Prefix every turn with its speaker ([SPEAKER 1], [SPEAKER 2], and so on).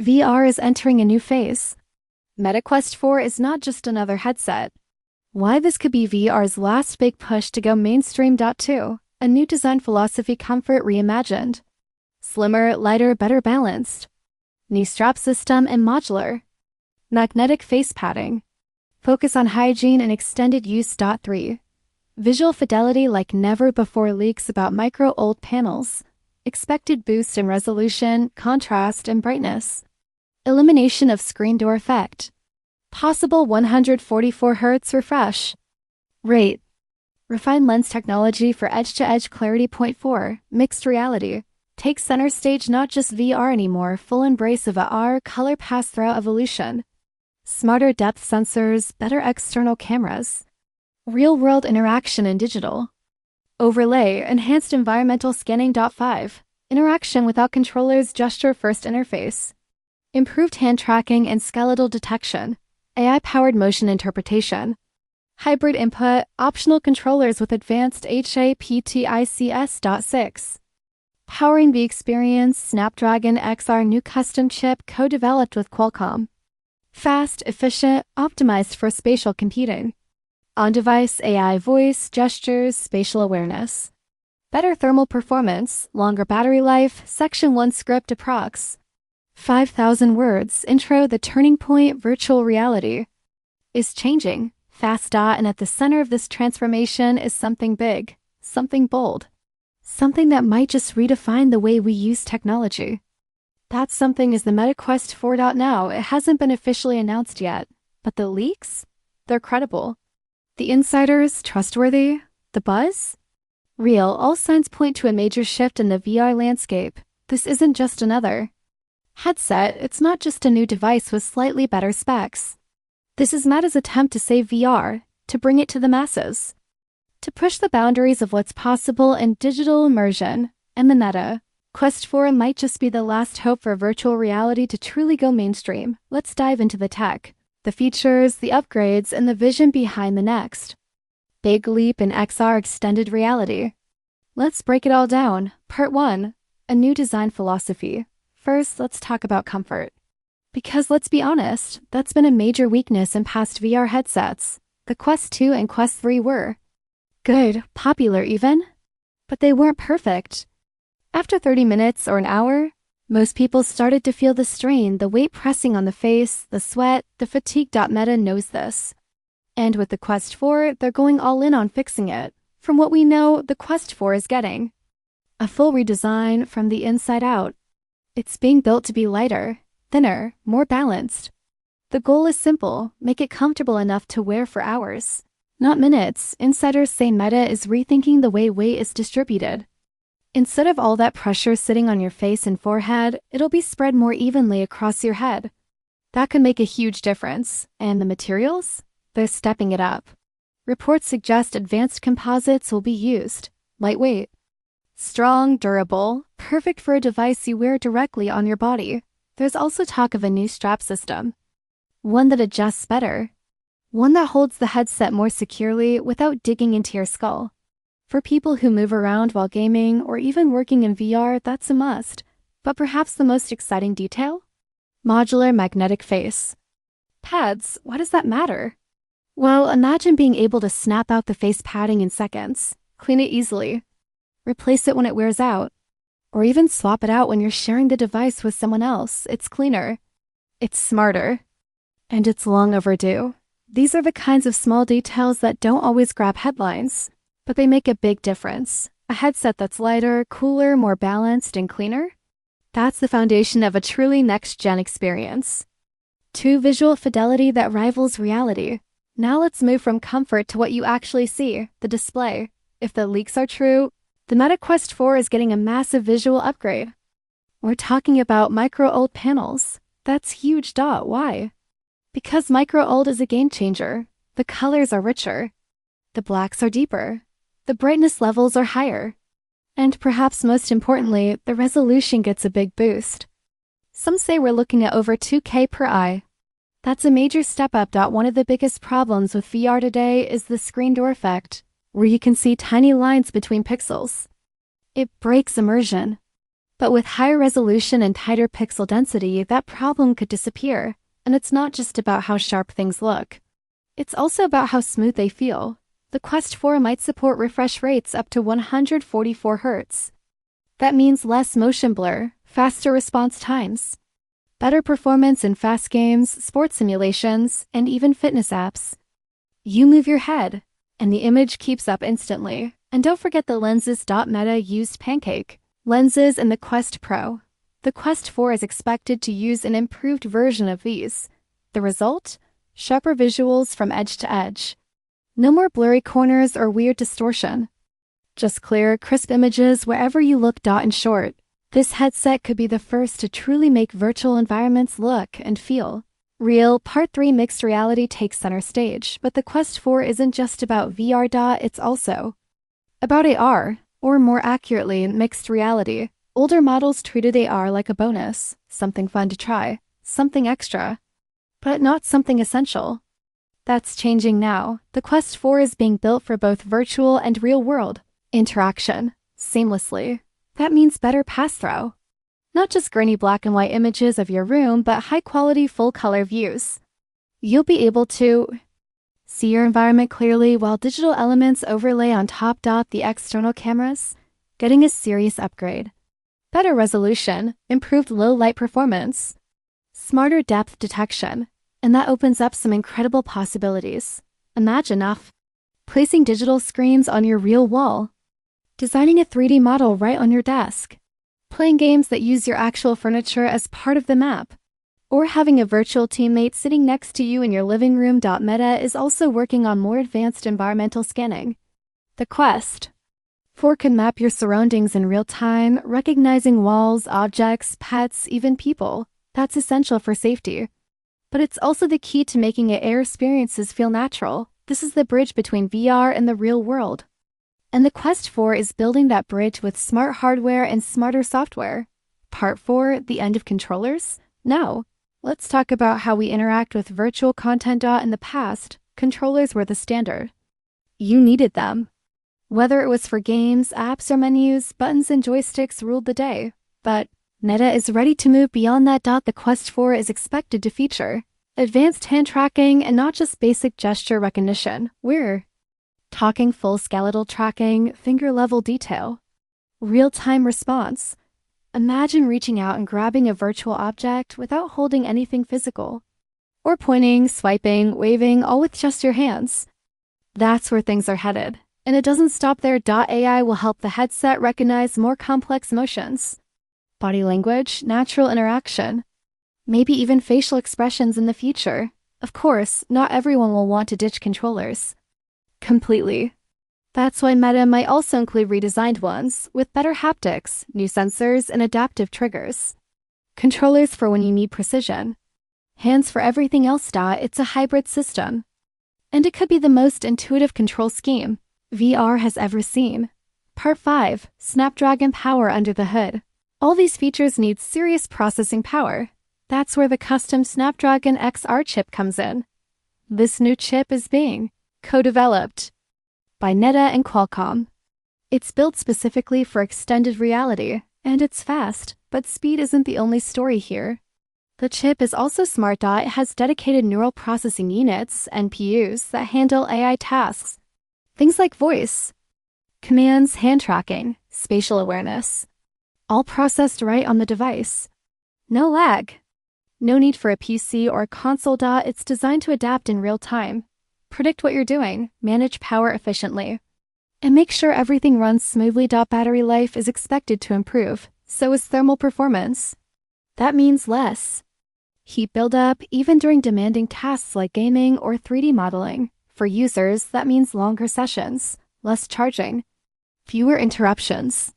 [SPEAKER 1] VR is entering a new phase. Meta Quest 4 is not just another headset. Why this could be VR's last big push to go mainstream. 2. A new design philosophy, comfort reimagined. Slimmer, lighter, better balanced. New strap system and modular. Magnetic face padding. Focus on hygiene and extended use. 3. Visual fidelity like never before, leaks about Micro-OLED panels. Expected boost in resolution, contrast, and brightness. Elimination of screen door effect. Possible 144 Hz refresh. Rate. Refined lens technology for edge-to-edge clarity. 4. Mixed reality. Takes center stage, not just VR anymore, full embrace of AR, color pass-through evolution. Smarter depth sensors, better external cameras. Real-world interaction in digital. Overlay, enhanced environmental scanning. 5. Interaction without controllers, gesture-first interface. Improved hand tracking and skeletal detection. AI-powered motion interpretation. Hybrid input, optional controllers with advanced HAPTICS. 6. Powering the experience, Snapdragon XR new custom chip co-developed with Qualcomm. Fast, efficient, optimized for spatial computing. On-device AI voice, gestures, spatial awareness. Better thermal performance, longer battery life, Section 1 script approx. 5,000 words, intro. The turning point, virtual reality, is changing fast. And at the center of this transformation is something big, something bold, something that might just redefine the way we use technology. That something is the Meta Quest 4. Now, it hasn't been officially announced yet, but the leaks? They're credible. The insiders, trustworthy. The buzz? Real. All signs point to a major shift in the VR landscape. This isn't just another headset, it's not just a new device with slightly better specs. This is Meta's attempt to save VR, to bring it to the masses, to push the boundaries of what's possible in digital immersion. And the Meta Quest 4 might just be the last hope for virtual reality to truly go mainstream. Let's dive into the tech, the features, the upgrades, and the vision behind the next big leap in XR extended reality. Let's break it all down. Part 1. A new design philosophy. First, let's talk about comfort. Because let's be honest, that's been a major weakness in past VR headsets. The Quest 2 and Quest 3 were good, popular even, but they weren't perfect. After 30 minutes or an hour, most people started to feel the strain, the weight pressing on the face, the sweat, the fatigue. Meta knows this. And with the Quest 4, they're going all in on fixing it. From what we know, the Quest 4 is getting a full redesign from the inside out. It's being built to be lighter, thinner, more balanced. The goal is simple: make it comfortable enough to wear for hours, not minutes. Insiders say Meta is rethinking the way weight is distributed. Instead of all that pressure sitting on your face and forehead, it'll be spread more evenly across your head. That could make a huge difference. And the materials? They're stepping it up. Reports suggest advanced composites will be used. Lightweight, strong, durable, perfect for a device you wear directly on your body. There's also talk of a new strap system. One that adjusts better. One that holds the headset more securely without digging into your skull. For people who move around while gaming or even working in VR, that's a must. But perhaps the most exciting detail? Modular magnetic face pads. Why does that matter? Well, imagine being able to snap out the face padding in seconds, clean it easily, replace it when it wears out, or even swap it out when you're sharing the device with someone else. It's cleaner, it's smarter, and it's long overdue. These are the kinds of small details that don't always grab headlines, but they make a big difference. A headset that's lighter, cooler, more balanced, and cleaner? That's the foundation of a truly next-gen experience. 2. Visual fidelity that rivals reality. Now let's move from comfort to what you actually see, the display. If the leaks are true, the Meta Quest 4 is getting a massive visual upgrade. We're talking about Micro-OLED panels. That's huge. Why? Because Micro-OLED is a game changer. The colors are richer. The blacks are deeper. The brightness levels are higher. And perhaps most importantly, the resolution gets a big boost. Some say we're looking at over 2K per eye. That's a major step up. One of the biggest problems with VR today is the screen door effect, where you can see tiny lines between pixels. It breaks immersion. But with higher resolution and tighter pixel density, that problem could disappear. And it's not just about how sharp things look. It's also about how smooth they feel. The Quest 4 might support refresh rates up to 144 Hz. That means less motion blur, faster response times, better performance in fast games, sports simulations, and even fitness apps. You move your head, and the image keeps up instantly. And don't forget the lenses. Meta used Pancake lenses in the Quest Pro. The Quest 4 is expected to use an improved version of these. The result? Sharper visuals from edge to edge. No more blurry corners or weird distortion. Just clear, crisp images wherever you look. In short, this headset could be the first to truly make virtual environments look and feel real. Part 3 mixed reality takes center stage, but the Quest 4 isn't just about VR. It's also about AR, or more accurately, mixed reality. Older models treated AR like a bonus, something fun to try, something extra, but not something essential. That's changing now. The Quest 4 is being built for both virtual and real-world interaction, seamlessly. That means better pass-through. Not just grainy black and white images of your room, but high-quality full-color views. You'll be able to see your environment clearly while digital elements overlay on top. The external cameras, getting a serious upgrade. Better resolution, improved low-light performance, smarter depth detection, and that opens up some incredible possibilities. Imagine placing digital screens on your real wall, designing a 3D model right on your desk, playing games that use your actual furniture as part of the map, or having a virtual teammate sitting next to you in your living room. Meta is also working on more advanced environmental scanning. The Quest 4 can map your surroundings in real time, recognizing walls, objects, pets, even people. That's essential for safety. But it's also the key to making AR experiences feel natural. This is the bridge between VR and the real world. And the Quest 4 is building that bridge with smart hardware and smarter software. Part 4, the end of controllers? Now, let's talk about how we interact with virtual content. In the past, controllers were the standard. You needed them. Whether it was for games, apps, or menus, buttons and joysticks ruled the day. But Meta is ready to move beyond that. The Quest 4 is expected to feature advanced hand tracking and not just basic gesture recognition. We're talking full skeletal tracking, finger-level detail, real-time response. Imagine reaching out and grabbing a virtual object without holding anything physical, or pointing, swiping, waving, all with just your hands. That's where things are headed. And it doesn't stop there. AI will help the headset recognize more complex emotions, body language, natural interaction, maybe even facial expressions in the future. Of course, not everyone will want to ditch controllers completely. That's why Meta might also include redesigned ones, with better haptics, new sensors, and adaptive triggers. Controllers for when you need precision, hands for everything else. It's a hybrid system. And it could be the most intuitive control scheme VR has ever seen. Part 5, Snapdragon power under the hood. All these features need serious processing power. That's where the custom Snapdragon XR chip comes in. This new chip is being co-developed by Meta and Qualcomm. It's built specifically for extended reality, and it's fast, but speed isn't the only story here. The chip is also smart. It has dedicated neural processing units, NPUs, that handle AI tasks. Things like voice, commands, hand tracking, spatial awareness, all processed right on the device. No lag. No need for a PC or a console. It's designed to adapt in real time, predict what you're doing, manage power efficiently, and make sure everything runs smoothly. Battery life is expected to improve, so is thermal performance. That means less heat buildup, even during demanding tasks like gaming or 3D modeling. For users, that means longer sessions, less charging, fewer interruptions.